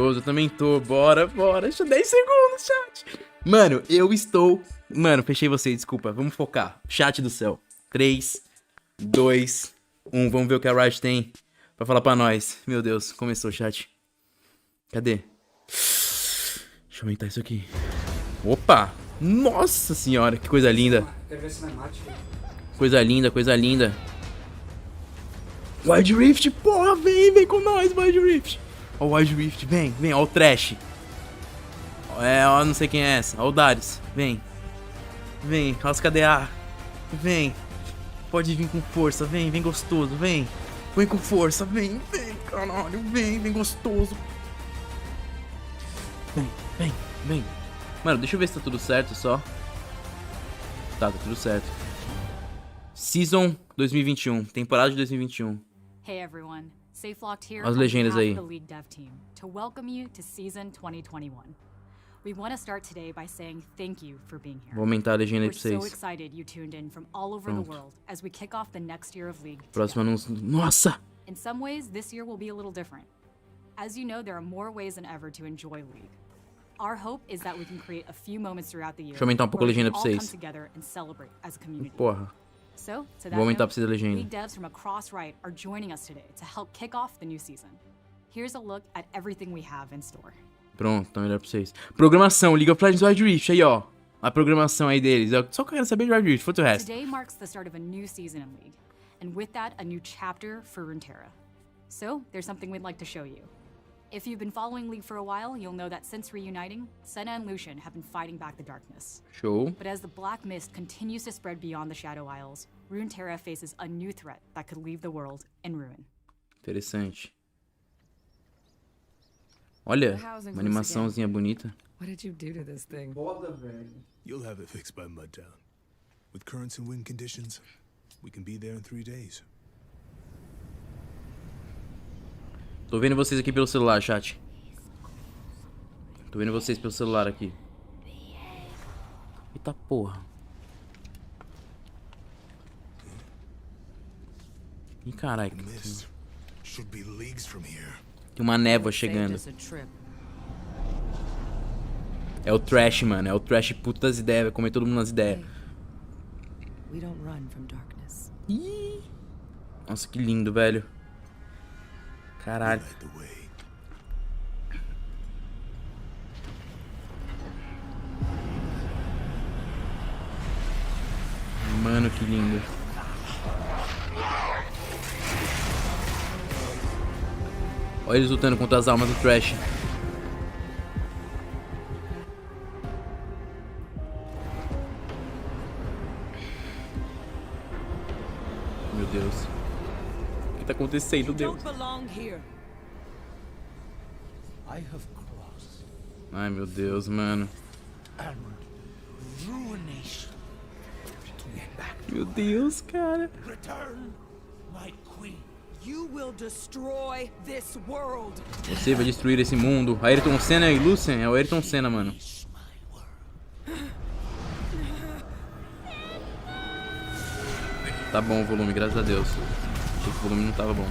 Eu também tô. Bora. Deixa 10 segundos, chat. Mano, eu estou... Mano, fechei você, desculpa. Vamos focar. Chat do céu. 3, 2, 1. Vamos ver o que a Riot tem pra falar pra nós. Meu Deus, começou o chat. Cadê? Deixa eu aumentar isso aqui. Opa! Nossa senhora, que coisa linda. Quero ver se não é mate. Coisa linda. Wild Rift, porra, vem com nós, Wild Rift. Ó o Wild Rift, vem, ó o Trash. Ó, não sei quem é essa, ó o Darius, vem, ó os KDA, vem. Pode vir com força, vem gostoso, vem com força, vem, caralho, vem gostoso. Vem. Mano, deixa eu ver se tá tudo certo só. Tá tudo certo. Season 2021, temporada de 2021. Hey everyone, SafeLocked here As on legendas behalf aí. of the League Dev Team to welcome you to Season 2021. We want to start today by saying thank you for being here. Vou aumentar a legenda aí We're pra so vocês. excited you tuned in from all over the world as we kick off the next year of League Próximo together. anúncio. Nossa! In some ways, this year will be a little different. As you know, there are more ways than ever to enjoy League. Our hope is that we can create a few moments throughout the year Deixa eu aumentar um pouco a where we legenda can pra all come vocês. together and celebrate as a community. Porra. So, to that Vou aumentar pra note, vocês a legenda. League devs from across Riot are joining us today to help kick off the new season. Here's a look at everything we have in store. Pronto, tá melhor pra vocês. Programação, League of Legends Wild Rift, aí ó. A programação aí deles. Eu só quero saber de Wild Rift, foda o resto. Today marks the start of a new season in League, and with that, a new chapter for Runeterra. So, there's something we'd like to show you. If you've been following League for a while, you'll know that since reuniting, Senna and Lucian have been fighting back the darkness. Show. But as the black mist continues to spread beyond the Shadow Isles, Runeterra faces a new threat that could leave the world in ruin. Interessante. Olha, uma animaçãozinha bonita. What did you do to this thing? Foda, velho. You'll have it fixed by Mudtown. With currents and wind conditions, we can be there in 3 days. Tô vendo vocês aqui pelo celular, chat. Tô vendo vocês pelo celular aqui. Eita porra. Ih, caralho. The mist should be leagues from here. Tem uma névoa chegando. É o Trash, mano. É o Trash puto das ideias. Vai comer todo mundo nas ideias. We don't run from darkness. Ih. Nossa, que lindo, velho. Caralho. Light the way. Mano, que lindo. Olha eles lutando contra as almas do Trash. Meu Deus. O que tá acontecendo, Deus? Ai, meu Deus, mano. Meu Deus, cara. Você vai destruir esse mundo. Ayrton Senna e Lucian? É o Ayrton Senna, mano. Tá bom o volume, graças a Deus. Achei que o volume não tava bom.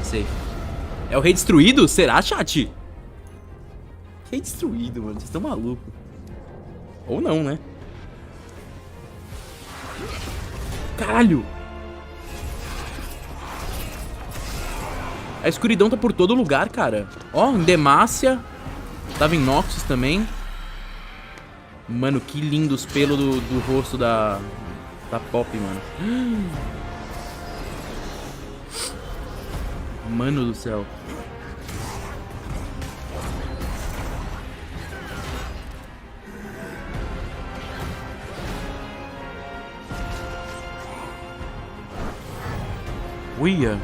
Sei. É o Rei Destruído? Será, chat? Rei Destruído, mano. Vocês estão malucos. Ou não, né? Caralho! A escuridão tá por todo lugar, cara. Ó, em Demacia. Tava em Noxus também. Mano, que lindo os pelos do rosto da Pop, mano. Mano do céu. Uia.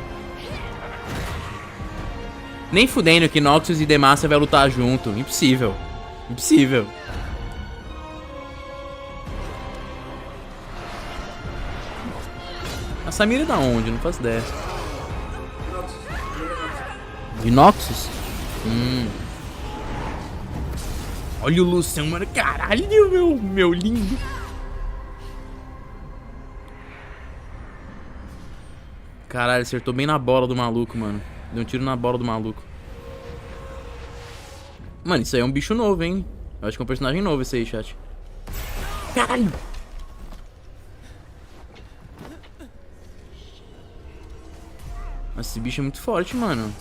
Nem fudendo que Noxus e Demacia vai lutar junto. Impossível. Impossível. A Samira é da onde? Não faço ideia. De Noxus? Olha o Lucian, mano. Caralho, meu lindo. Caralho, acertou bem na bola do maluco, mano. Deu um tiro na bola do maluco. Mano, isso aí é um bicho novo, hein? Eu acho que é um personagem novo esse aí, chat. Caralho! Nossa, esse bicho é muito forte, mano.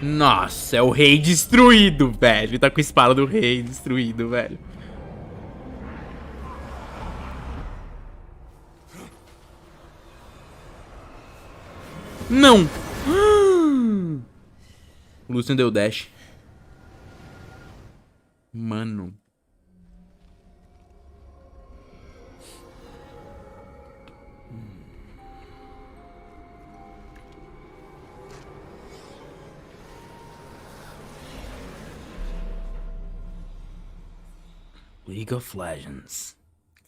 Nossa, é o rei destruído, velho. Ele tá com a espada do rei destruído, velho. Não! O Lucian deu dash. Mano. League of Legends.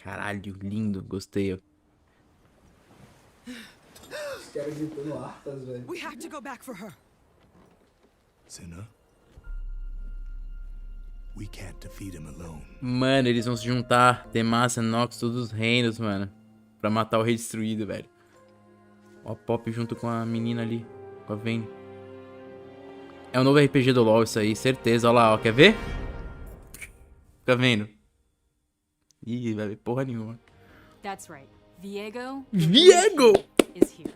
Caralho, lindo, gostei. Os caras gritando hartas, velho. We have to go back for her. Senna? We can't defeat him alone. Mano, eles vão se juntar. Demacia, Nox, todos os reinos, mano. Pra matar o rei destruído, velho. Ó, Pop junto com a menina ali. Com a Vayne. É o novo RPG do LoL isso aí, certeza. Ó lá, ó. Quer ver? Fica vendo. Ih, vai ver porra nenhuma. That's right. Viego Viego! is here.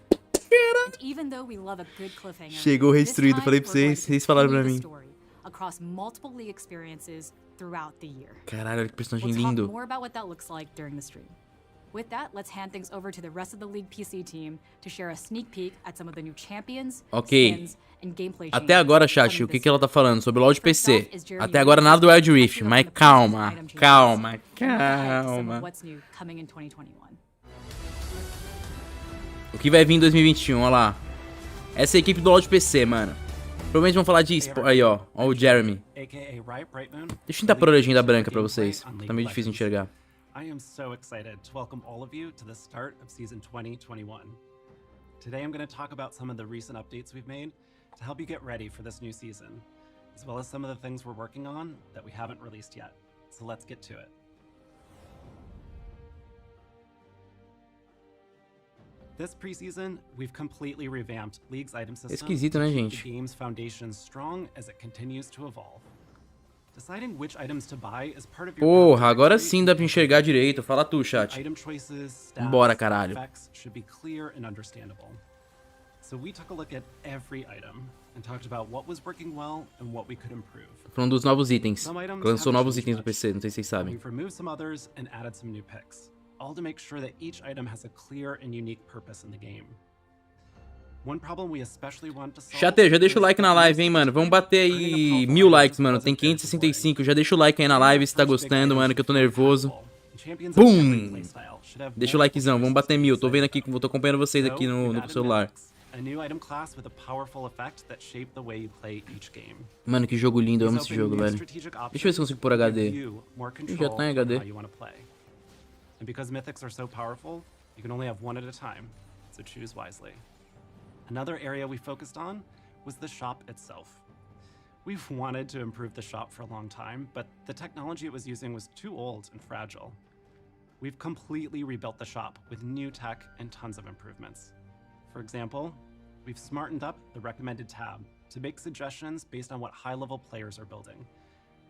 And even though we love a good cliffhanger, Chegou o rei this destruído, time falei pra we're going vocês. to Vocês falaram pra continue mim. the story across multiple League experiences throughout the year. Caralho, olha que personagem We'll talk lindo. more about what that looks like during the stream. With that, let's hand things over to the rest of the League PC team to share a sneak peek at some of the new champions, Ok. skins, and gameplay Até changes agora, chat, coming o que this que ela year. tá falando sobre o LoL de First PC? off is Jeremy Até agora Williams, nada do Wild who's Rift, actually mas on the process of calma, item changes. calma, We'll look ahead to some calma. of what's new coming in 2021. O que vai vir em 2021, ó lá. Essa é a equipe do LoL de PC, mano. Provavelmente vão falar de esporte. Aí, ó. Ó o Jeremy. Deixa eu tentar pôr a legenda branca pra vocês. Tá meio difícil enxergar. I am so excited to welcome all of you to the start of Season 2021. Today I'm going to talk about some of the recent updates we've made to help you get ready for this new season, as well as some of the things we're working on that we haven't released yet. So let's get to it. This preseason, we've completely revamped League's item system Esquisito, né, to keep gente? the game's foundation strong as it continues to evolve. Deciding which items to buy is part of your Porra, path to agora victory sim dá pra enxergar direito. Fala tu, chat. Item choices, stats, Bora, caralho. effects should be clear and understandable. So we took a look at every item and talked about what was working well and what we could improve. Falando dos novos itens. Some items Lançou haven't novos changed itens no much. PC, não sei se vocês sabem. We've removed some others and added some new picks, all to make sure that each item has a clear and unique purpose in the game. One problem we especially want to solve. Chat, já deixa o like na live, hein, mano. Vamos bater aí 1000 likes, mano. Tem 565. Já deixa o like aí na live se tá gostando, mano, que eu tô nervoso. Boom! Deixa o likezão, vamos bater 1000. Tô vendo aqui, tô acompanhando vocês aqui no celular. A new item class with a powerful effect that shape the way you play each game. Mano, que jogo lindo, eu amo These esse open jogo, new velho. strategic options Deixa eu ver se eu consigo pôr that give HD. you more Já control tá em over HD. how you want to play. And because mythics are so powerful, you can only have one at a time, so choose wisely. Another area we focused on was the shop itself. We've wanted to improve the shop for a long time, but the technology it was using was too old and fragile. We've completely rebuilt the shop with new tech and tons of improvements. For example, we've smartened up the recommended tab to make suggestions based on what high-level players are building,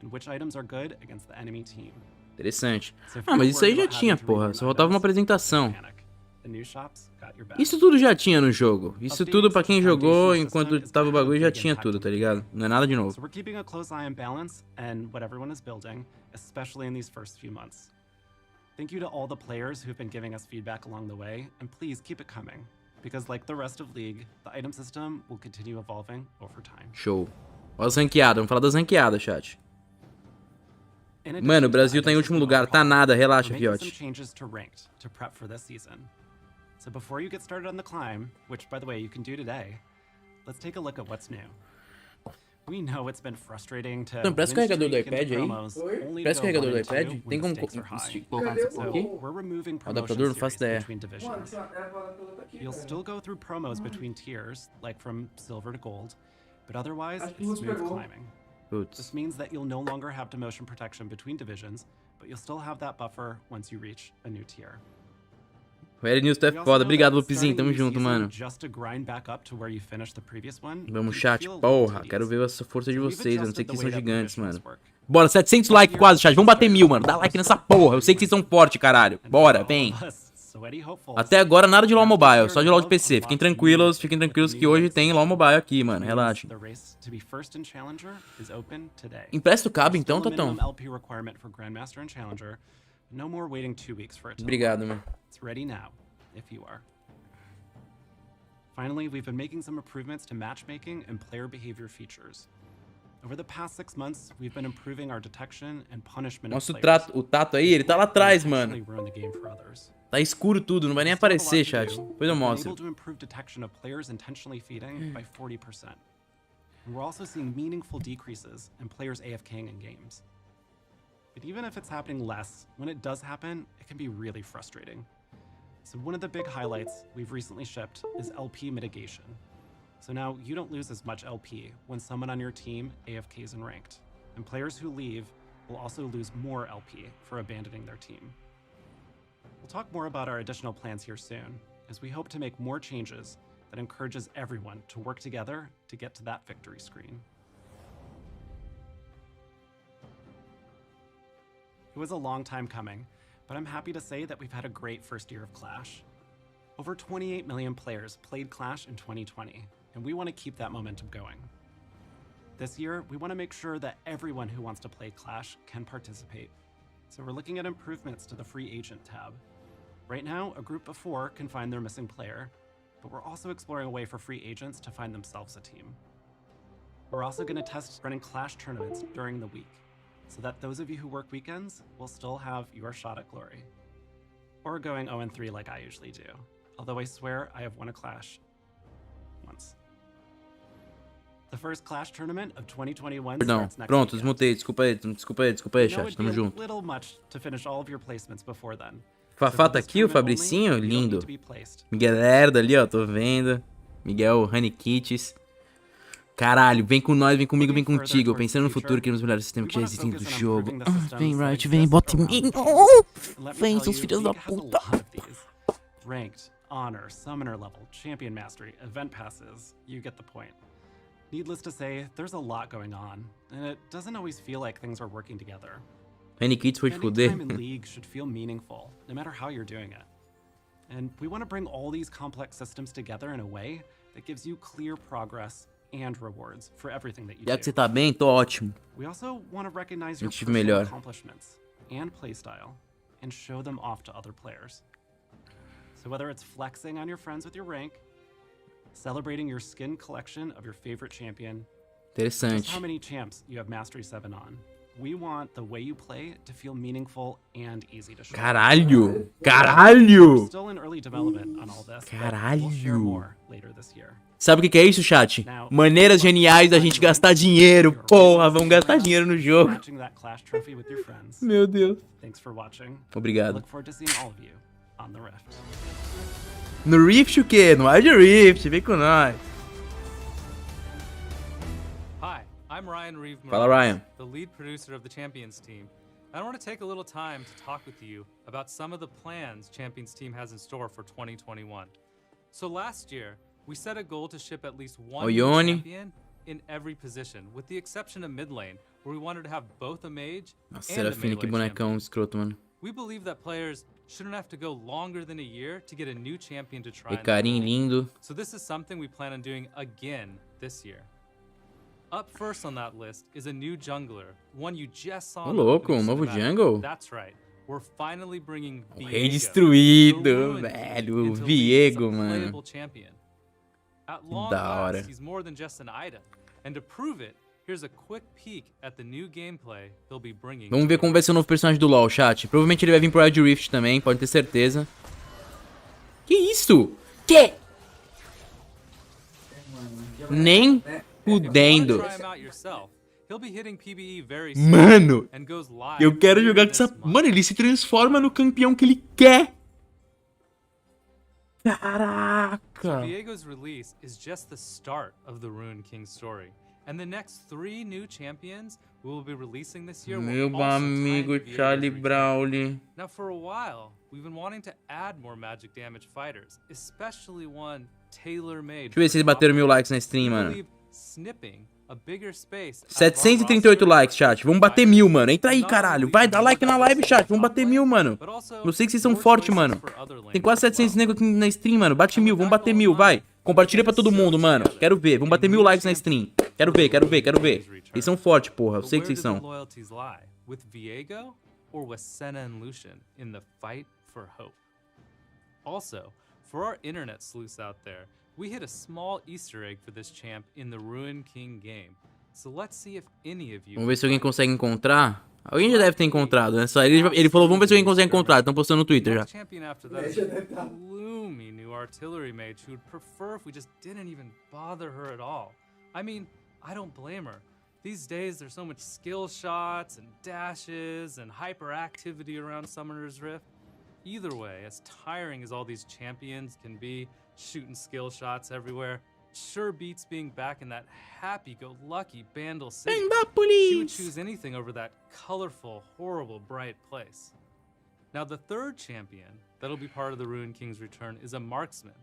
and which items are good against the enemy team. Interessante. So if Ah, you're mas isso aí worried já about tinha, having to porra. read Só faltava uma items, apresentação. don't panic. The new shops got your back. Isso tudo já tinha no jogo. Isso Updating tudo pra such quem a jogou foundational enquanto system is tava o gonna have a bagulho já big tinha impact tudo, on tá the ligado? Não é nada de So novo. we're keeping a close eye on balance and what everyone is building, especially in these first few months. Thank you to all the players who've been giving us feedback along the way, and please keep it coming, because like the rest of League, the item system will continue evolving over time. Show. Olha as ranqueadas, vamos falar das ranqueadas, chat. In addition Mano, o to the Brasil tá em item último system lugar. Tá overhaul, nada, we're relaxa, making some fiote. changes to ranked to prep for this season. So before you get started on the climb, which by the way you can do today, let's take a look at what's new. We know it's been frustrating to Então, presta o win carregador do streak into iPad aí. promos, only to Presta o go carregador do 1 and 2 iPad. when Tem the como stakes are high. colocar Cadê isso o- aqui? So we're removing O promotion adaptador, não faço series ideia. between Mano, divisions. era pra toda aqui, You'll velho. still go through promos between tiers, like from silver to gold, but otherwise Acho que it's luz smooth pegou. climbing. Putz. This means that you'll no longer have demotion protection between divisions, but you'll still have that buffer once you reach a new tier. O L News tu é We also foda. know Obrigado, that Lupizinho. starting a Tamo new junto, season mano. just to grind back up to where you finished the previous one Vamos, can chat. feel a little Porra, tedious. quero ver essa força de So we've vocês. Eu não sei adjusted que the vocês são way that gigantes, permissions mano. work. Bora, 700 likes quase, chat. Vamos bater 1000, mano. Dá like nessa porra. Eu sei que vocês são fortes, caralho. Bora, vem. Até agora nada de LoL Mobile, só de LoL de PC. Fiquem tranquilos que hoje tem LoL Mobile aqui, mano. Relaxa. Empresta o cabo então, Totão. Obrigado, mano. Finally, we've been making some improvements to matchmaking and player behavior features. Over the past 6 months, we've been improving our detection and punishment of Mostra players. o Tato aí, ele tá lá atrás, who mano. intentionally ruin the game for others. Tá escuro tudo, não vai nem We still have a lot aparecer, to chat. do. Depois eu We've been mostro. able to improve detection of players intentionally feeding by 40%. And we're also seeing meaningful decreases in players AFKing in games. But even if it's happening less, when it does happen, it can be really frustrating. So one of the big highlights we've recently shipped is LP mitigation. So now you don't lose as much LP when someone on your team AFKs in ranked. And players who leave will also lose more LP for abandoning their team. We'll talk more about our additional plans here soon, as we hope to make more changes that encourages everyone to work together to get to that victory screen. It was a long time coming, but I'm happy to say that we've had a great first year of Clash. Over 28 million players played Clash in 2020, and we want to keep that momentum going. This year, we want to make sure that everyone who wants to play Clash can participate. So we're looking at improvements to the free agent tab. Right now, a group of 4 can find their missing player, but we're also exploring a way for free agents to find themselves a team. We're also going to test running Clash tournaments during the week, so that those of you who work weekends will still have your shot at glory. Or going 0-3 like I usually do, although I swear I have won a Clash once. The first Clash tournament of 2021 Perdão, starts next pronto, weekend. desmutei. Desculpa aí, I know chat. it'd Tamo be a junto. little much to finish all of your placements before then. Fafá tá aqui, o Fabricinho, lindo. Miguel Lerdo ali, ó, tô vendo. Miguel Honey Kits. Caralho, vem com nós, vem comigo, vem contigo. Pensando no futuro, queremos melhorar o sistema que já existe dentro do jogo. Vem, Riot, vem, bota em mim. Vem, seus filhos da puta. Ranked, honor, summoner level, champion mastery, event passes, you get the point. Needless to say, there's a lot going on, and it doesn't always feel like things are working together. Honey Kits foi te Spending fuder. time in League should feel meaningful, no matter how you're doing it. And we want to bring all these complex systems together in a way that gives you clear progress and rewards for everything that you Já que você do. tá bem, tô ótimo. We also want to recognize your Tive personal melhor. accomplishments and playstyle and show them off to other players. So whether it's flexing on your friends with your rank, celebrating your skin collection of your favorite champion, just Interessante. how many champs you have Mastery 7 on, we want the way you play to feel meaningful and easy to show. Caralho! We're Caralho! still in early development on all this, but Caralho. we'll share more later this year. Sabe o que é isso, chat? Maneiras geniais da gente gastar dinheiro. Porra, vamos gastar dinheiro no jogo. Matching that Clash trophy with your friends. Meu Deus. Thanks for watching. I Obrigado. look forward to seeing all of you on the Rift. No Rift o quê? No Wild Rift, vem com nós. Hi, I'm Ryan Reeve Fala, Morales, Ryan. the lead producer of the Champions team. I want to take a little time to talk with you about some of the plans Champions team has in store for 2021. So last year, we set a goal to ship at least one Oh, new Yoni. champion in every position, with the exception of mid lane, where we wanted to have both a mage Nossa, and a Serafine, que melee bonecão champion. escroto, mano. We believe that players shouldn't have to go longer than a year to get a new champion to try. E in the carinho role. lindo. So this is something we plan on doing again this year. Up first on that list is a new jungler, one you just saw. Ô, in the louco, opening novo cinematic. jungle? That's right. We're finally bringing O Viego, rei the destruído, Ruined velho. King, O into League as a Viego, mano. playable champion. At long da hora. last, he's more than just an item. And to prove it, here's a quick peek at the new gameplay he'll be bringing. Vamos to ver the como vai ser o novo personagem do LoL, chat. Provavelmente ele vai vir pro Wild Rift também, pode ter certeza. Que isso? Que? Nem fudendo. Try him out yourself. He'll be hitting PBE very soon Mano, and goes live eu quero later jogar com essa... this month. Mano, ele se transforma no campeão que ele quer. Caraca. Viego's release is just the start of the Ruined King story, And the next 3 new champions we will be releasing this year Meu will also tie amigo into Viego's Charlie return. Brawley. Now, for a while, we've been wanting to add more magic damage fighters, especially one tailor-made. Deixa eu ver se eles bateram 1000 likes na stream, mano. Snipping a bigger space. 738 likes, chat. Vamos bater 1000, mano. Entra aí, caralho. Vai, dá like na live, chat. Vamos bater 1000, mano. Eu sei que vocês são fortes, mano. Tem quase 700 nego aqui na stream, mano. Bate 1000, vamos bater 1000, vai. Compartilha pra todo mundo, mano. Quero ver. Vamos bater 1000 likes na stream. Quero ver, quero ver, quero ver. Eles são fortes, porra. Eu sei que vocês são. With Viego or with Senna and Lucian in the fight for hope? Also, for our internet sleuths out there, we hid a small Easter egg for this champ in the Ruin King game. So let's see if any of you. Vamos ver se alguém consegue encontrar. Alguém já deve ter encontrado, né? Só ele falou, vamos ver se alguém consegue encontrar. Estão postando no Twitter já. Champion after that is a gloomy new artillery mage who would prefer if we just didn't even bother her at all. I mean, I don't blame her. These days there's so much skill shots and dashes and hyperactivity around Summoner's Rift. Either way, as tiring as all these champions can be, shooting skill shots everywhere, sure beats being back in that happy-go-lucky Bandle City. She would choose anything over that colorful, horrible, bright place. Now the third champion that'll be part of the Ruined King's return is a marksman.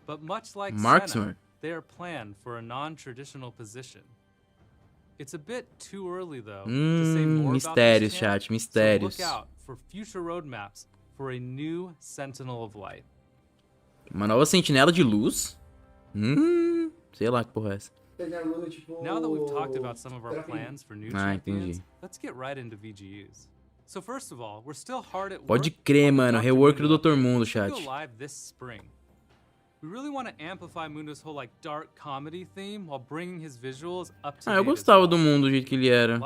But much like Senna, they are planned for a non-traditional position. It's a bit too early though to say more about this champ, so look out for future roadmaps for a new Sentinel of Light. Uma nova sentinela de luz? Sei lá que porra é essa. Now that we've talked about some of our plans for new champions, let's get right into VGUs. So first of all, we're still hard at work. Pode crer, mano. Rework do Dr. Mundo, chat. Go live this spring. We really want to amplify Mundo's whole like dark comedy theme while bringing his visuals up to date. Eu gostava do mundo do jeito que ele era.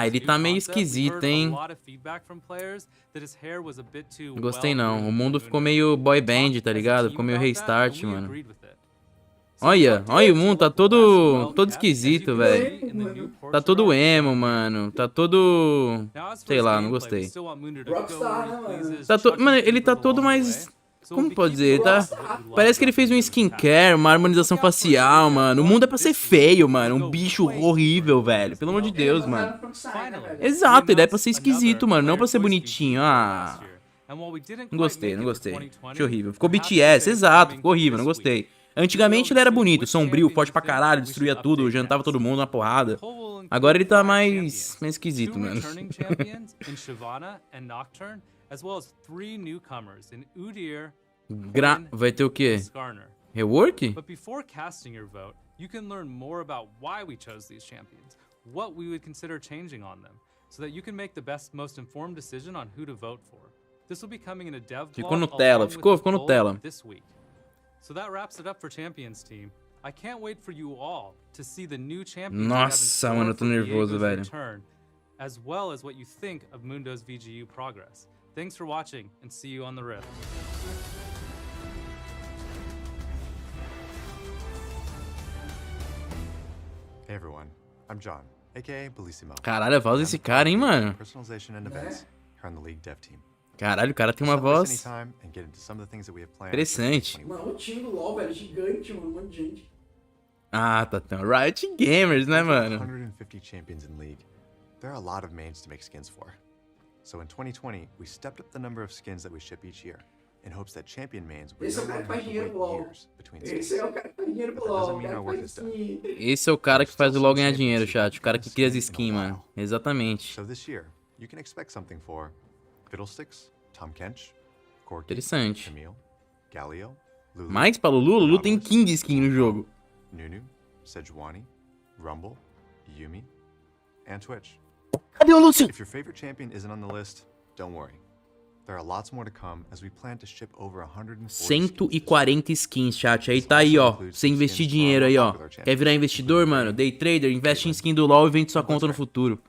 Ele tá meio esquisito, hein? Não gostei não. O mundo ficou meio boy band, tá ligado? Ficou meio restart, mano. Olha o mundo tá todo esquisito, velho. Tá todo emo, mano. Tá todo... Sei lá, não gostei. Rockstar, né, mano? Mano, ele tá todo mais... Como pode dizer? Tá... Parece que ele fez um skincare, uma harmonização facial, mano. O mundo é pra ser feio, mano. Um bicho horrível, velho. Pelo amor de Deus, mano. Exato, ele é pra ser esquisito, mano. Não pra ser bonitinho. Ah. Não gostei, não gostei. Achei horrível. Ficou BTS, exato. Ficou horrível, não gostei. Antigamente ele era bonito, sombrio, forte pra caralho, destruía tudo, jantava todo mundo na porrada. Agora ele tá mais esquisito, mano. As well as 3 newcomers in Udyr. Vai ter o quê? Rework? But before casting your vote, you can learn more about why we chose these champions, what we would consider changing on them, so that you can make the best, most informed decision on who to vote for. This will be coming in a dev blog. Ficou Nutella, ficou Nutella. This week. So that wraps it up for Champions team. I can't wait for you all to see the new champions. Nossa, mano, eu tô nervoso, velho. As well as what you think of Mundo's VGU progress. Thanks for watching, and see you on the Rift. Hey everyone, I'm John, aka Bellissimo. Caralho, a voz desse cara, hein, mano? Personalization and events here on the League Dev Team. Caralho, o cara tem uma voz interessante. Mano, o time do LoL, velho, gigante, mano, um monte de gente. Ah, tá tão Riot Gamers, né, mano? 150 champions in League. There are a lot of mains to make skins for. So in 2020, we stepped up the number of skins that we ship each year, in hopes that champion mains would no longer have to wait years between skins. Esse é o cara que faz dinheiro pro LoL, Esse é o cara que faz o LoL ganhar dinheiro, chat. O cara que cria as skins, mano. Exatamente. So this year, you can expect something for Fiddlesticks, Tom Kench, Corky, interessante. Camille, Galio, Lulu, mais pra Lulu? Lulu tem 15 skins no jogo. Nunu, Sejuani, Rumble, Yumi, and Twitch. Cadê o Lúcio? If your favorite champion isn't on the list, don't worry. There are lots more to come as we plan to ship over 140 skins, chat. Aí tá aí, ó. Você investir dinheiro aí, ó. Quer virar investidor, mano? Day trader, investe em skin do LoL e vende sua conta no futuro.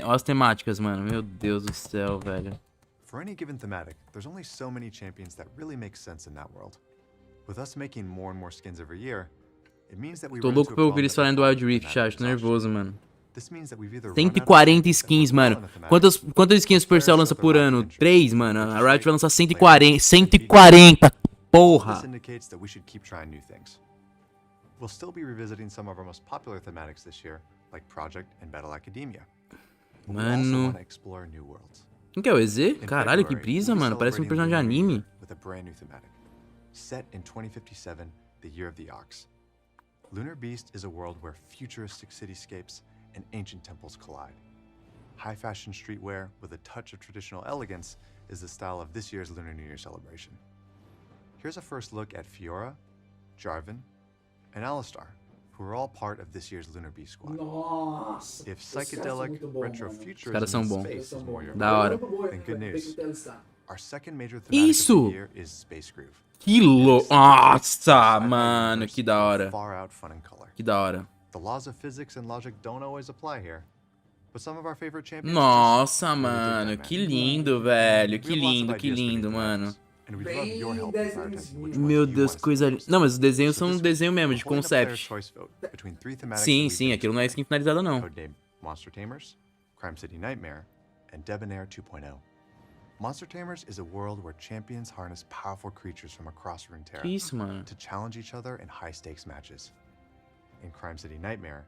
Ó as temáticas, mano. Meu Deus do céu, velho. For any given thematic, there's only so many champions that really make sense in that world. With us making more and more skins every year, it means that we tô louco pelo que eles falarem do Wild Rift, chat. Tô nervoso, mano. 140 skins, mano. Quantas skins Supercell lança por ano? 3, mano. A Riot vai lançar 140. 140, porra! We'll still be revisiting some of our most popular thematics this year, like Project and Battle Academia. But we also Mano. want to explore new worlds. Quem que é o EZ? In Caralho, que February, brisa, we'll be mano. Parece um celebrating personagem de Lunar New anime. Year with a brand new thematic. Set in 2057, the year of the ox. Lunar Beast is a world where futuristic cityscapes and ancient temples collide. High fashion streetwear with a touch of traditional elegance is the style of this year's Lunar New Year celebration. Here's a first look at Fiora, Jarvan, and Alistar, who are all part of this year's Lunar Beast squad. Nossa. If esses caras são psychedelic muito bons, retro mano. futurism caras são in bons. space is more your Da hora. then good news. Our second major thematic of Isso! the year is Space Groove. Que louco. Nossa, mano. Que da hora. Far out fun and color. Que da hora. The laws of physics and logic don't always apply here, but some of our favorite champions Nossa, just really dig mano. that Que magic. lindo, velho. We Que have lots of lindo, que ideas for new lindo, mano. thematics, and we'd love your help Bem in prioritizing which ones Meu you Deus, wanna que coisa see linda. first. Não, mas os desenhos So são um this week, desenho mesmo, we're de holding a player's concept. choice vote between three thematics Sim, that we sim. think Aquilo não é skin finalizada, não. codename Monster Tamers, Crime City Nightmare, and Debonair 2.0. Monster Tamers is a world where champions harness powerful creatures from across Runeterra Que isso, mano. to challenge each other in high-stakes matches. In Crime City Nightmare,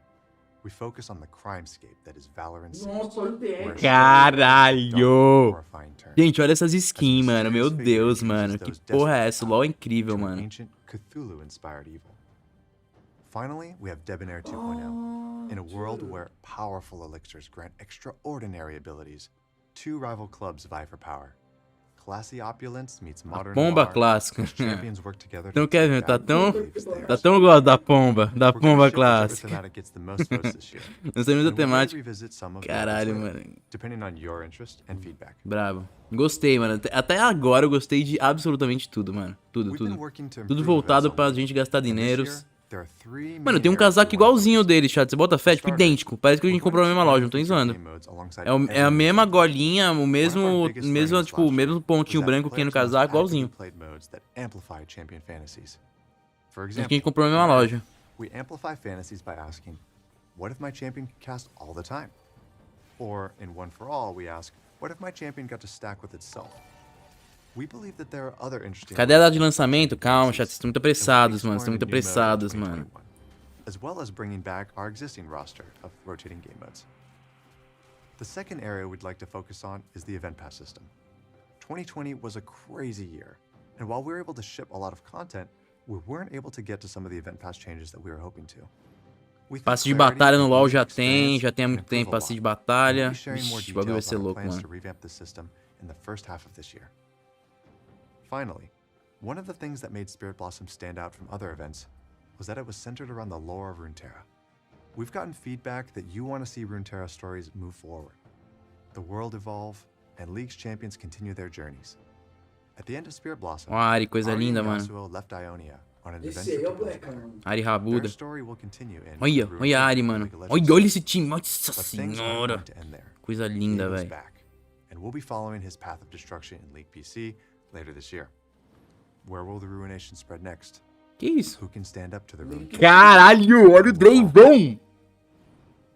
we focus on the crimescape that is Valorant City, Nossa, olha o where TR. Caralho! horrifying turn. Gente, olha essas As a skins, mano. Meu mysterious Deus, figure mano. uses Que those porra é desperate essa? O LoL é to incrível, an mano. ancient Cthulhu-inspired evil. Finally, we have Debonair 2.0. In a world where powerful elixirs grant extraordinary abilities, two rival clubs vie for power. Classy opulence meets modern Pomba noir, clássica. as champions work together Então, to take Kevin, tá back tão. what believes theirs. Tá tão igual da pomba. Da We're gonna pomba show whichever clássica. thematic gets the most votes this year. Nós temos a And we might temática. revisit some of the Caralho, others later, mano. depending on your interest and feedback. Bravo. Gostei, mano. Até agora eu gostei de absolutamente tudo, mano. Tudo, We've been tudo. working to Tudo improve voltado events pra on gente gastar And this dinheiros. year, there are three Mano, main tem um areas casaco we wanna igualzinho focus dele, chat. Você bota fé, tipo, idêntico. Parece que a gente comprou na mesma loja, não tô zoando. É a mesma golinha, o mesmo, tipo, o mesmo pontinho branco que tem no casaco, igualzinho. Acho que a gente comprou na mesma loja. We amplify fantasies by asking, what if my champion could cast all the time? Or in One for All, we ask, what if my champion got to stack with itself? We believe that there are other interesting Cadê a ways data de to lançamento? Calma, chat, vocês estão muito apressados, and we'll mano. be Vocês estão muito exploring a new mode apressados, in mano. 2021, as well as bringing back our existing roster of rotating game modes. The second area we'd like to focus on is the Event Pass system. 2020 was a crazy year, and while we were able to ship a lot of content, we weren't able to get to some of the Event Pass changes that we were hoping to. We think Passe de clarity, batalha no LoL já experience, tem há can muito improve tempo a passe de lot. batalha. We'll be sharing more Ixi, o bagulho vai details ser on our louco, plans mano. to revamp the system in the first half of this year. Finally, one of the things that made Spirit Blossom stand out from other events was that it was centered around the lore of Runeterra. We've gotten feedback that you want to see Runeterra stories move forward, the world evolve, and League's champions continue their journeys. At the end of Spirit Blossom, Ó, a Ari, coisa Ari linda, and mano. Yasuo left Ionia on an Esse adventure aí é to o build Black, Empire. mano. Ari Their rabuda. story will continue in Olha, Runeterra olha a Ari, and mano. League of Olha, Legends olha Arceus. esse time. Nossa But things aren't senhora. going to end there. Coisa linda, Diego is velho. back, and we'll be following his path of destruction in League PC later this year. Where will the ruination spread next? Que isso? Who can stand up to the ruin? Caralho, olha o Draven.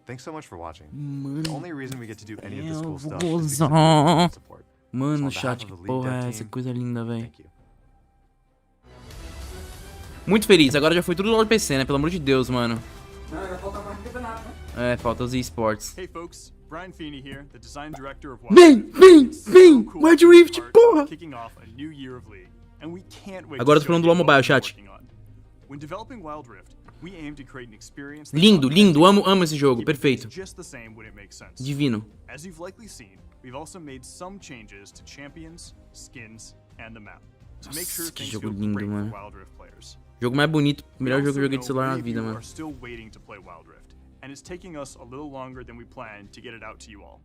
Thanks so much for watching. Mano, The only reason we get to do any of this eu cool stuff vou is because of your usar. support. Mano, So on chat, behalf que of the League porra é Dev essa? team, Coisa linda, velho. Thank you. Muito feliz. Agora já foi tudo no PC, né? Pelo amor de Deus, mano. Não, ainda falta mais campeonato, né? É, falta os esports. Hey folks, Brian Feeney here, the design director of Vem, vem, vem! Wild Rift, porra! Kicking off a new year of League, and we can't wait Agora to tô falando do show LoL you Mobile, what we're chat. working on. When developing Wild Rift, we aim to create an experience that's Lindo, lindo. authentic, Amo esse jogo. keeping things Perfeito. just the same when it makes sense. Divino. As you've likely seen, we've also made some changes to champions, skins, and the map to make sure Nossa, que things jogo feel lindo, great mano. for Wild Rift players. Jogo mais bonito. Melhor We jogo que eu also joguei de know celular na many of vida, you mano. are still waiting to play Wild Rift, and it's taking us a little longer than we planned to get it out to you all.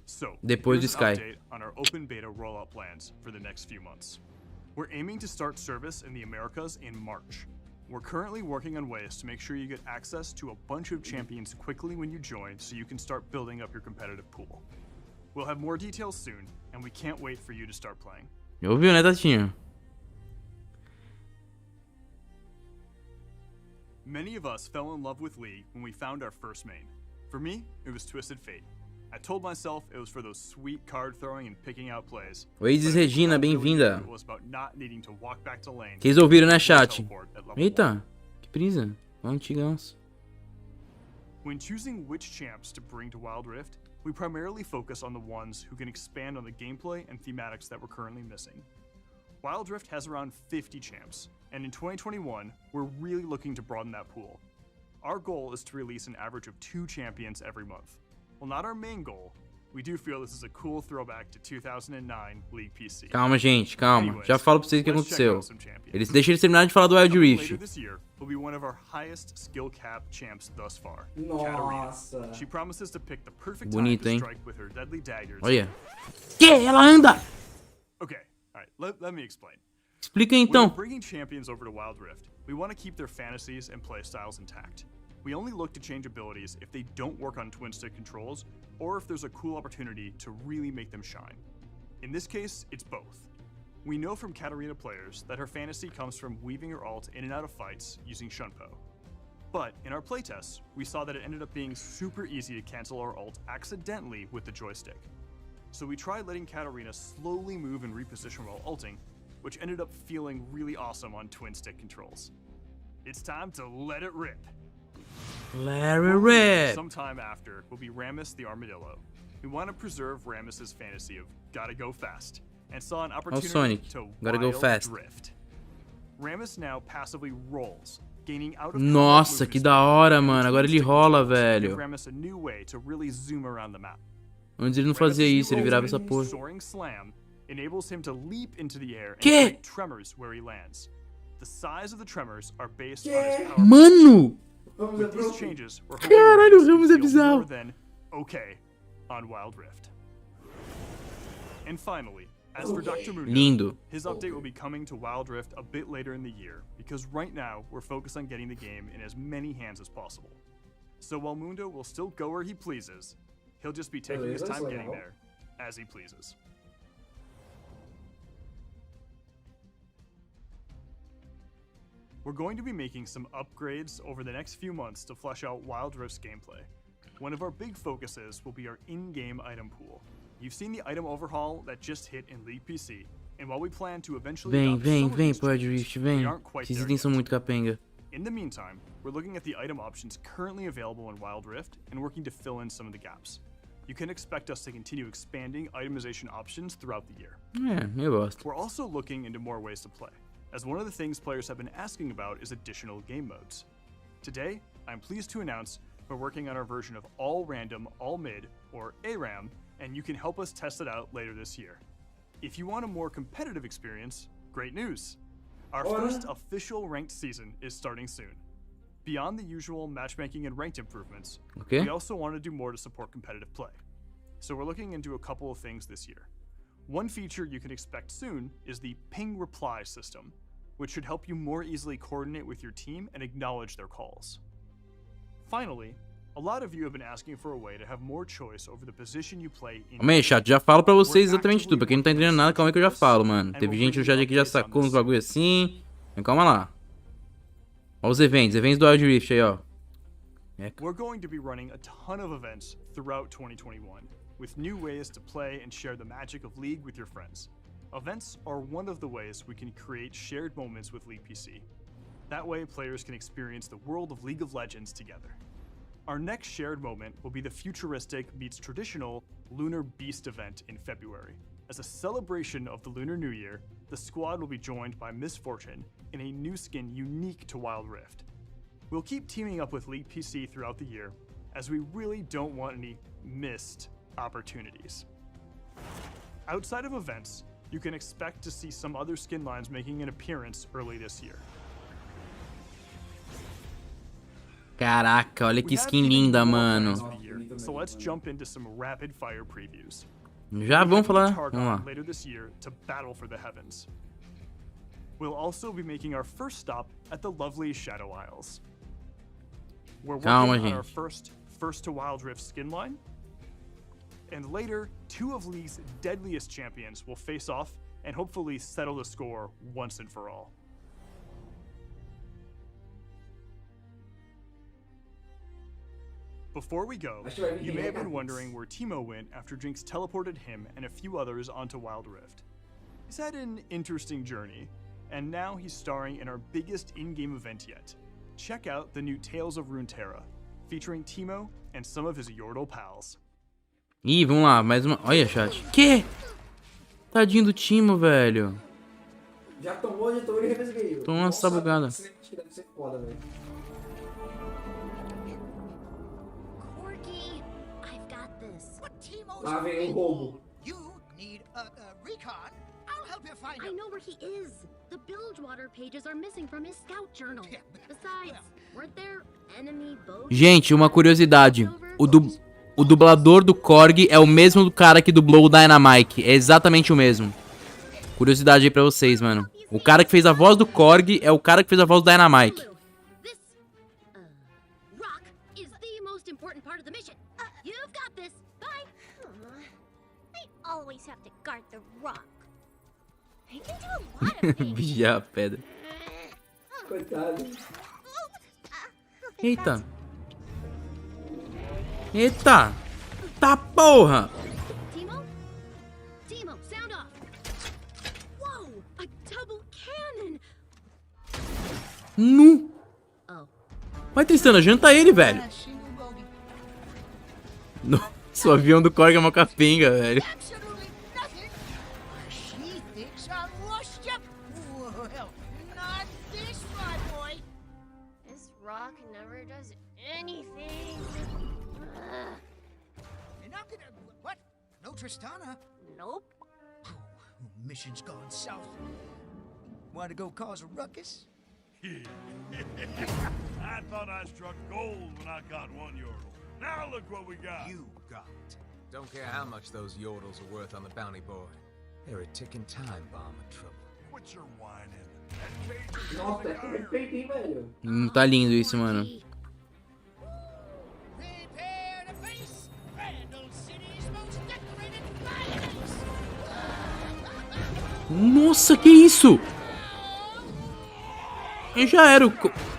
So, Depois here's do an Sky. update on our open beta rollout plans for the next few months. We're aiming to start service in the Americas in March. We're currently working on ways to make sure you get access to a bunch of champions quickly when you join so you can start building up your competitive pool. We'll have more details soon, and we can't wait for you to start playing. Ouviu, né, Tatinho? Many of us fell in love with League when we found our first main. For me, it was Twisted Fate. I told myself it was for those sweet card throwing and picking out plays. Oasis but I Regina, really bem-vinda. knew it was about not needing to walk back to lane Vocês ouviram, né, chat? teleport at level 1. Eita, que brisa. Antigãos. When choosing which champs to bring to Wild Rift, we primarily focus on the ones who can expand on the gameplay and thematics that we're currently missing. Wild Rift has around 50 champs, and in 2021, we're really looking to broaden that pool. Our goal is to release an average of 2 champions every month. While not our main goal, we do feel this is a cool throwback to 2009 League PC. Calma, gente, calma. Anyways, Já falo pra vocês o que let's check aconteceu. out some champions. Deixa eles terminarem de falar do Wild Coming Rift. later this year will be one of our highest skill cap champs thus far, Katarina. Nossa. She promises to pick the perfect Bonito, time hein? to strike with her deadly daggers. Olha. Que? Ela anda! Okay, alright, let me explain. Explica When então. we're bringing champions over to Wild Rift, we want to keep their fantasies and playstyles intact. We only look to change abilities if they don't work on twin stick controls, or if there's a cool opportunity to really make them shine. In this case, it's both. We know from Katarina players that her fantasy comes from weaving her ult in and out of fights using Shunpo. But in our playtests, we saw that it ended up being super easy to cancel our ult accidentally with the joystick. So we tried letting Katarina slowly move and reposition while ulting, which ended up feeling really awesome on twin stick controls. It's time to let it rip. Larry Red. Sometime after will be Rammus the Armadillo. We want to preserve Rammus's fantasy of gotta go fast, and saw an opportunity Sonic, to gotta go wild fast. drift. Rammus now passively rolls, gaining out of Nossa, que da hora, mano. Agora ele rola, velho. Rammus a new way to really zoom around the map. Antes ele não fazia Rammus's isso, ele new virava essa ultimate porra. Soaring slam enables him to leap into the air and Que? create tremors where he lands. The size of the tremors are based on his power. Mano! With these changes, we're hoping Caralho, o Rammus Ramos é can feel bizarro. more than okay on Wild Rift. And finally, as for Dr. Mundo, Lindo. his update will be coming to Wild Rift a bit later in the year, because right now we're focused on getting the game in as many hands as possible. So while Mundo will still go where he pleases, he'll just be taking his time getting there as he pleases. We're going to be making some upgrades over the next few months to flesh out Wild Rift's gameplay. One of our big focuses will be our in-game item pool. You've seen the item overhaul that just hit in League PC, and while we plan to eventually Vem, adopt vem, some of vem these pro Wild changes, Rift, we vem. aren't quite Esses there itens são yet. muito capenga. In the meantime, we're looking at the item options currently available in Wild Rift and working to fill in some of the gaps. You can expect us to continue expanding itemization options throughout the year. É, eu gosto. We're also looking into more ways to play, as one of the things players have been asking about is additional game modes. Today, I'm pleased to announce we're working on our version of All Random, All Mid, or ARAM, and you can help us test it out later this year. If you want a more competitive experience, great news! Our first official ranked season is starting soon. Beyond the usual matchmaking and ranked improvements, Okay. we also want to do more to support competitive play. So we're looking into a couple of things this year. One feature you can expect soon is the ping reply system, which should help you more easily coordinate with your team and acknowledge their calls. Finally, a lot of you have been asking for a way to have more choice over the position you play in. Calma aí, chat, já falo pra vocês exatamente tudo. Pra quem não tá entendendo nada, calma aí que eu já falo, mano. Teve gente no chat aqui que já sacou uns bagulho assim. Então calma lá. Ó os eventos do Wild Rift aí, ó. We're going to be running a ton of events throughout 2021, with new ways to play and share the magic of League with your friends. Events are one of the ways we can create shared moments with League PC. That way, players can experience the world of League of Legends together. Our next shared moment will be the futuristic meets traditional Lunar Beast event in February. As a celebration of the Lunar New Year, the squad will be joined by Miss Fortune in a new skin unique to Wild Rift. We'll keep teaming up with League PC throughout the year, as we really don't want any missed opportunities. Outside of events, you can expect to see some other skin lines making an appearance early this year. Caraca, olha que We have skin even linda, more mano. plans for the year, so let's jump into some rapid fire previews. Já vamos falar, né? Targon Vamos lá. later this year to battle for the heavens. We'll also be making our first stop at the lovely Shadow Isles. We're working Calma, on our gente. first to Wild Rift skin line. And later, 2 of League's deadliest champions will face off and hopefully settle the score once and for all. Before we go, you may have been wondering where Teemo went after Jinx teleported him and a few others onto Wild Rift. He's had an interesting journey, and now he's starring in our biggest in-game event yet, check out the new Tales of Runeterra, featuring Teemo and some of his Yordle pals. Ih, vamos lá, mais uma. Olha, chat. Que? Tadinho do Timo, velho. Já tomou e revezguei. Toma uma sabugada. Deve ser foda, velho. Corgi, I've got this. But Teemo's Lá vem o roubo. You need a recon. I'll help you find I him. know where he is. The Bilgewater pages are missing from his scout journal. Besides, weren't there enemy boats? Gente, uma curiosidade. O dublador do Korg é o mesmo do cara que dublou o Dynamite. É exatamente o mesmo. Curiosidade aí pra vocês, mano. O cara que fez a voz do Korg é o cara que fez a voz do Dynamite. This rock is the most important part of the mission. You've got this. Bye. I always have to guard the rock. I can do a lot of things. Vigiar a pedra. Coitado. Eita. Eita. Tá porra. Teemo? Teemo, sound off. Whoa, a double cannon. Nu. Oh. Vai, Tristana, janta ele, velho. Nossa, o avião do Korg é uma capenga, velho. Absolutely nothing. She thinks I lost you. Well, not this one, boy. This rock never does anything. You're not gonna. What? No Tristana? Nope. Mission's gone south. Want to go cause a ruckus? I thought I struck gold when I got one Yordle. Now look what we got. You got it. Don't care how much those Yordles are worth on the bounty board. They're a ticking time bomb of trouble. Quit your whining. That cage is Nossa, é perfeito, hein, velho? Tá lindo isso, mano. Prepare to face Randall City's most decorated lions. Nossa, que isso? Já era o...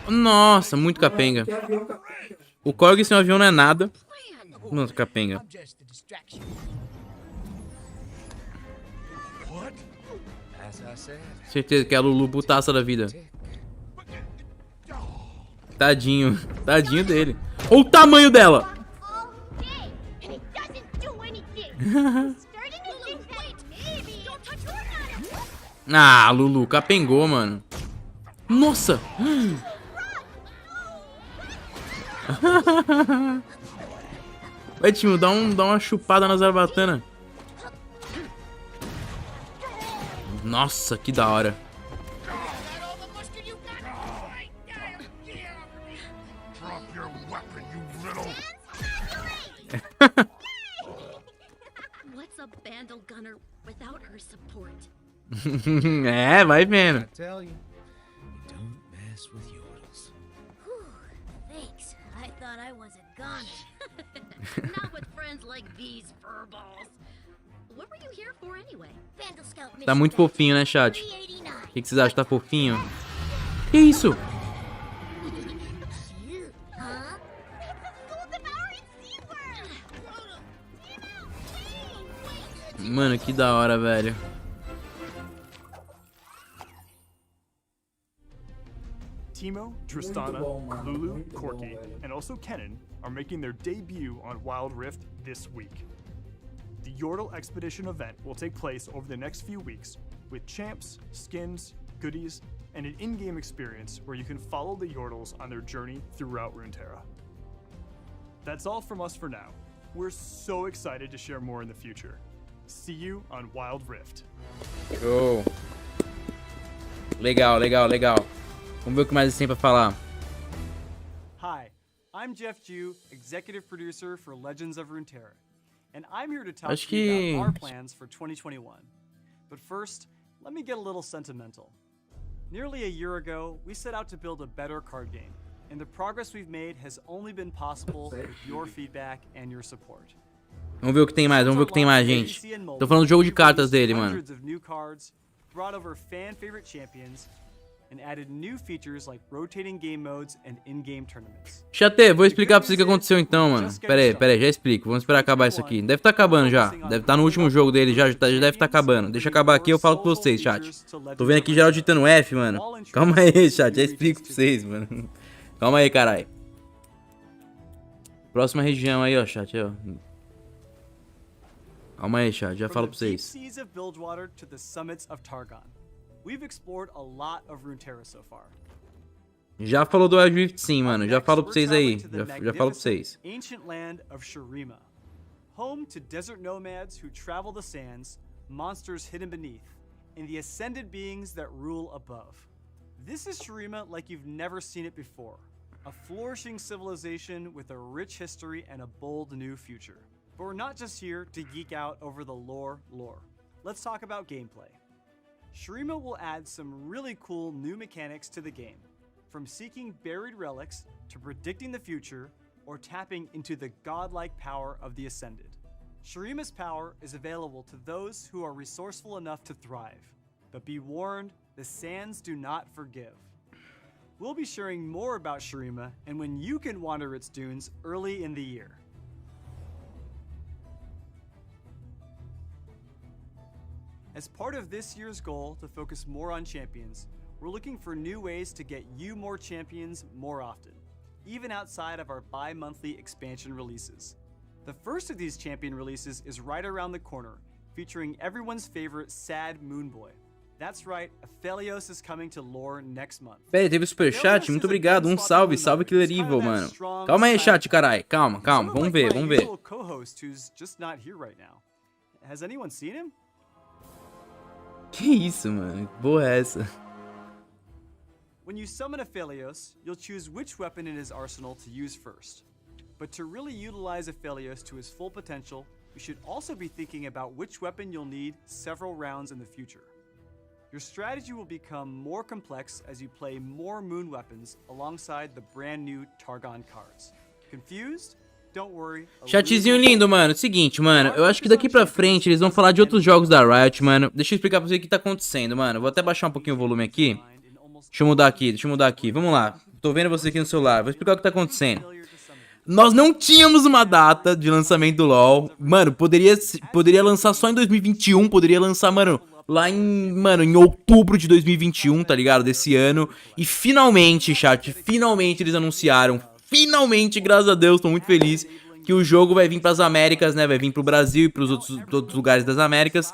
Nossa, muito capenga. Que avião capenga. O Korg sem um avião não é nada. Muito capenga. I'm just a distraction. What? As I said, Certeza que é a Lulu putaça da vida. Tadinho. Tadinho dele. Olha o tamanho dela. All day, and it doesn't do anything. I'm starting to think that maybe don't touch Lunar. Ah, Lulu, capengou, mano. Nossa. Vai, Timo, dá uma chupada na zarbatana. Nossa, que da hora. Drop your weapon, you little... What's a Bandle Gunner without her support? É, vai vendo. I tell you, don't mess with Yordles. Thanks. I thought I was a gunner. Not with friends like these furballs. What were you here for anyway? Vandal Scout mission Tá muito fofinho, né, chat? 389. O que vocês acham? Tá fofinho? Que isso? Huh? It's a soul-devouring sea worm. Mano, que da hora, velho. Teemo, Tristana, bom, mano. Lulu, Muito bom, Corki, velho. and also Kennen are making their debut on Wild Rift this week. The Yordle Expedition event will take place over the next few weeks with champs, skins, goodies, and an in-game experience where you can follow the Yordles on their journey throughout Runeterra. That's all from us for now. We're so excited to share more in the future. See you on Wild Rift. Show. Legal, legal, legal. Vamos ver o que mais tem pra falar. Hi, I'm Jeff Jew, executive producer for Legends of Runeterra, and I'm here to talk Acho to you que- about our plans for 2021. But first, let me get a little sentimental. Nearly a year ago, we set out to build a better card game, and the progress we've made has only been possible with your feedback and your support. Vamos ver o que tem mais, vamos ver o que tem mais, gente. Tô falando do jogo de cartas dele, mano. Hundreds of new cards, brought over fan favorite champions, and added new features like rotating game modes and in-game tournaments. Chate, vou explicar pra vocês o que aconteceu então, mano. Pera aí, já explico. Vamos esperar acabar isso aqui. Deve tá acabando já. Deve estar no último jogo dele já deve estar acabando. Deixa acabar aqui eu falo com vocês, chat. Tô vendo aqui geral digitando F, mano. Calma aí, chat, já explico pra vocês, mano. Calma aí, caralho. Próxima região aí, ó, chat, ó. Calma aí, chat, já falo pra vocês. Seas of Bilgewater to the summits of Targon. We've explored a lot of Runeterra so far. Já falou do Wild Rift sim, mano. Já falo pra vocês aí. Já falo pra vocês. Ancient land of Shurima. Home to desert nomads who travel the sands, monsters hidden beneath, and the ascended beings that rule above. This is Shurima like you've never seen it before. A flourishing civilization with a rich history and a bold new future. But we're not just here to geek out over the lore. Let's talk about gameplay. Shurima will add some really cool new mechanics to the game, from seeking buried relics to predicting the future or tapping into the godlike power of the Ascended. Shurima's power is available to those who are resourceful enough to thrive. But be warned, the sands do not forgive. We'll be sharing more about Shurima and when you can wander its dunes early in the year. As part of this year's goal to focus more on champions, we're looking for new ways to get you more champions more often, even outside of our bi-monthly expansion releases. The first of these champion releases is right around the corner, featuring everyone's favorite sad moon boy. That's right, Aphelios is coming to lore next month. Pera, teve superchat? Muito obrigado. Um salve, salve Killer Evil, mano. Calma aí, chat, carai. Calma. Vamos ver. Co-host who's just not here right now. Has anyone seen him? Que isso, mano? Que porra é essa? When you summon Aphelios, you'll choose which weapon in his arsenal to use first. But to really utilize Aphelios to his full potential, you should also be thinking about which weapon you'll need several rounds in the future. Your strategy will become more complex as you play more moon weapons alongside the brand new Targon cards. Confused? Don't worry. Chatzinho lindo, mano. Seguinte, mano. Eu acho que daqui pra frente eles vão falar de outros jogos da Riot, mano. Deixa eu explicar pra você o que tá acontecendo, mano. Vou até baixar um pouquinho o volume aqui. Deixa eu mudar aqui. Vamos lá. Tô vendo você aqui no celular. Vou explicar o que tá acontecendo. Nós não tínhamos uma data de lançamento do LoL. Mano, poderia lançar só em 2021. Poderia lançar, mano, lá em outubro de 2021, tá ligado? Desse ano. E finalmente, chat, finalmente eles anunciaram. Finalmente, graças a Deus, tô muito feliz que o jogo vai vir pras Américas, né? Vai vir pro Brasil e pros outros lugares das Américas.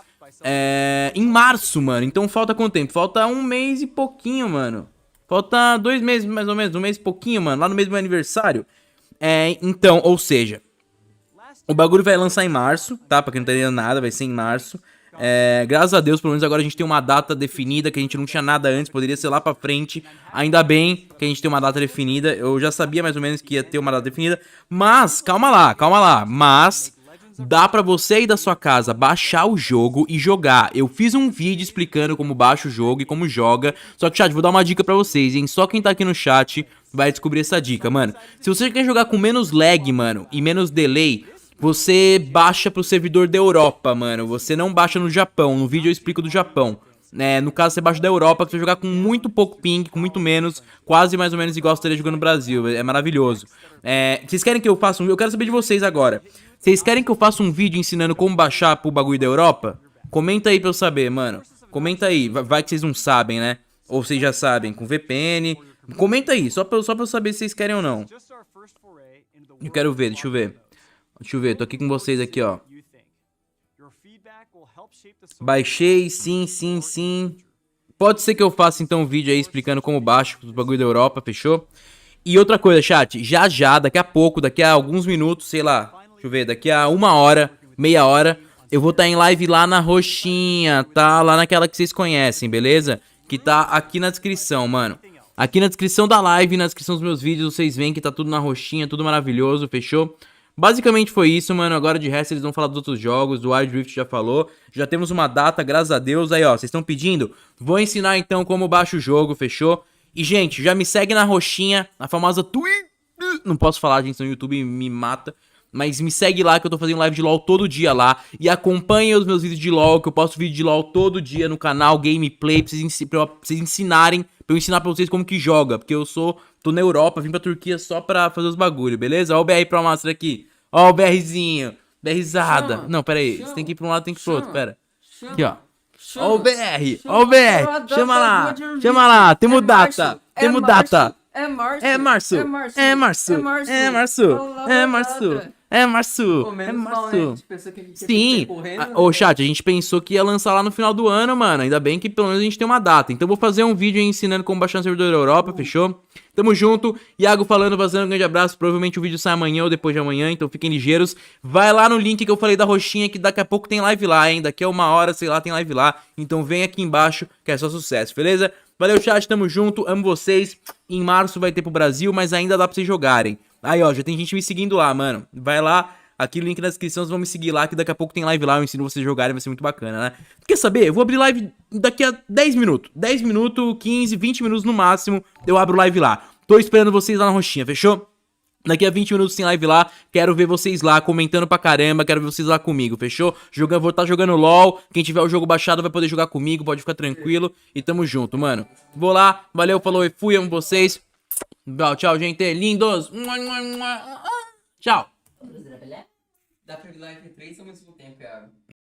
Em março, mano. Então falta quanto tempo? Falta 1 mês e pouquinho, mano. Falta 2 meses, mais ou menos. 1 mês e pouquinho, mano. Lá no mês do meu aniversário. Então, ou seja, o bagulho vai lançar em março, tá? Pra quem não tá entendendo nada, vai ser em março. Graças a Deus, pelo menos agora a gente tem uma data definida, que a gente não tinha nada antes, poderia ser lá pra frente. Ainda bem que a gente tem uma data definida. Eu já sabia mais ou menos que ia ter uma data definida. Mas, calma lá. Mas dá pra você aí da sua casa baixar o jogo e jogar. Eu fiz um vídeo explicando como baixa o jogo e como joga. Só que, chat, vou dar uma dica pra vocês, hein? Só quem tá aqui no chat vai descobrir essa dica, mano. Se você quer jogar com menos lag, mano, e menos delay, você baixa pro servidor da Europa, mano. Você não baixa no Japão. No vídeo eu explico do Japão. No caso, você baixa da Europa, que você vai jogar com muito pouco ping, com muito menos. Quase mais ou menos igual você estaria jogando no Brasil. É maravilhoso. Vocês querem que eu faça um vídeo? Eu quero saber de vocês agora. Vocês querem que eu faça um vídeo ensinando como baixar pro bagulho da Europa? Comenta aí pra eu saber, mano. Comenta aí. Vai que vocês não sabem, né? Ou vocês já sabem, com VPN. Comenta aí, só pra eu saber se vocês querem ou não. Eu quero ver, deixa eu ver, tô aqui com vocês aqui, ó. Baixei, sim. Pode ser que eu faça então um vídeo aí explicando como baixo o bagulho da Europa, fechou? E outra coisa, chat, já, daqui a pouco, daqui a alguns minutos, sei lá, deixa eu ver, daqui a 1 hora, meia hora, eu vou estar em live lá na roxinha, tá? Lá naquela que vocês conhecem, beleza? Que tá aqui na descrição, mano. Aqui na descrição da live, na descrição dos meus vídeos, vocês veem que tá tudo na roxinha, tudo maravilhoso, fechou? Basicamente foi isso, mano. Agora de resto eles vão falar dos outros jogos, do Wild Rift já falou. Já temos uma data, graças a Deus. Aí, ó, vocês estão pedindo? Vou ensinar então como baixa o jogo, fechou? E, gente, já me segue na roxinha, na famosa Twitch. Não posso falar, gente, senão o YouTube me mata. Mas me segue lá que eu tô fazendo live de LoL todo dia lá. E acompanhe os meus vídeos de LoL, que eu posto vídeo de LoL todo dia no canal, gameplay, pra vocês ensinarem, pra eu ensinar pra vocês como que joga. Porque eu tô na Europa, vim pra Turquia só pra fazer os bagulho, beleza? Ó o BR Pro Master aqui. Ó o BRzinho. BRzada. Não, pera aí. Você tem que ir pra um lado, tem que ir pro outro, pera. Aqui, ó. Ó o BR. Chama lá. Temos data. É março. É março. É março. É março. É março. É março. É março. É março. Pô, É menos mal, né? A março. gente pensou que a gente ia Sim. ficar correndo, Ô, né? chat, a gente pensou que ia lançar lá no final do ano, mano. Ainda bem que pelo menos a gente tem uma data. Então eu vou fazer um vídeo aí ensinando como baixar o servidor da Europa, fechou? Tamo junto. Iago falando, fazendo um grande abraço. Provavelmente o vídeo sai amanhã ou depois de amanhã, então fiquem ligeiros. Vai lá no link que eu falei da roxinha, que daqui a pouco tem live lá, hein? Daqui a 1 hora, sei lá, tem live lá. Então vem aqui embaixo, que é só sucesso, beleza? Valeu, chat, tamo junto, amo vocês. Em março vai ter pro Brasil, mas ainda dá pra vocês jogarem. Aí, ó, já tem gente me seguindo lá, mano. Vai lá, aqui no link na descrição, vocês vão me seguir lá, que daqui a pouco tem live lá, eu ensino vocês a jogarem, vai ser muito bacana, né? Quer saber? Eu vou abrir live daqui a 10 minutos. 10 minutos, 15, 20 minutos no máximo, eu abro live lá. Tô esperando vocês lá na roxinha, fechou? Daqui a 20 minutos tem live lá, quero ver vocês lá comentando pra caramba, quero ver vocês lá comigo, fechou? Vou estar jogando LOL, quem tiver o jogo baixado vai poder jogar comigo, pode ficar tranquilo e tamo junto, mano. Vou lá, valeu, falou e fui, amo vocês. Tchau, gente, lindos. Tchau. Dá pra ir live em 3 ao mesmo tempo, Iago.